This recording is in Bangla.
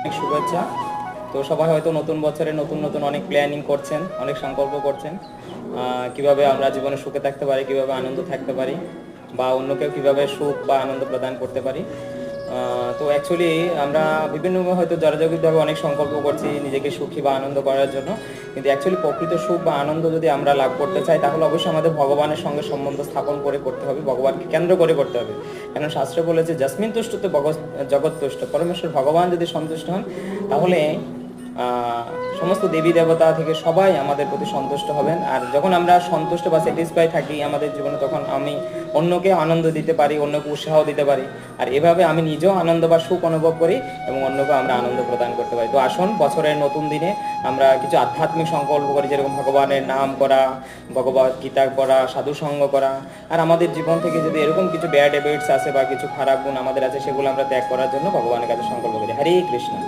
অনেক শুভেচ্ছা। তো সবাই হয়তো নতুন বছরে নতুন নতুন অনেক প্ল্যানিং করছেন, অনেক সংকল্প করছেন, কিভাবে আমরা জীবনে সুখে থাকতে পারি, কিভাবে আনন্দ থাকতে পারি, বা অন্যকেও কিভাবে সুখ বা আনন্দ প্রদান করতে পারি। তো অ্যাকচুয়ালি আমরা বিভিন্নভাবে হয়তো জোরাজুরিভাবে অনেক সংকল্প করছি নিজেকে সুখী বা আনন্দ করার জন্য, কিন্তু অ্যাকচুয়ালি প্রকৃত সুখ বা আনন্দ যদি আমরা লাভ করতে চাই তাহলে অবশ্যই আমাদের ভগবানের সঙ্গে সম্বন্ধ স্থাপন করে করতে হবে, ভগবানকে কেন্দ্র করে করতে হবে। কেন শাস্ত্রে বলেছে জস্মিন তুষ্টতে জগৎ তুষ্ট, পরমেশ্বর ভগবান যদি সন্তুষ্ট হন তাহলে সমস্ত দেবী দেবতা থেকে সবাই আমাদের প্রতি সন্তুষ্ট হবেন। আর যখন আমরা সন্তুষ্ট বা স্যাটিসফাই থাকি আমাদের জীবনে, তখন আমি অন্যকে আনন্দ দিতে পারি, অন্যকে উৎসাহ দিতে পারি, আর এভাবে আমি নিজেও আনন্দ বা সুখ অনুভব করি এবং অন্যকে আমরা আনন্দ প্রদান করতে পারি। তো আসুন বছরের নতুন দিনে আমরা কিছু আধ্যাত্মিক সংকল্প করি, যেরকম ভগবানের নাম করা, ভগবত গীতা পড়া, সাধুসঙ্গ করা, আর আমাদের জীবন থেকে যদি এরকম কিছু ব্যাড হ্যাবিটস আছে বা কিছু খারাপ গুণ আমাদের আছে সেগুলো আমরা ত্যাগ করার জন্য ভগবানের কাছে সংকল্প করি। হরে কৃষ্ণ।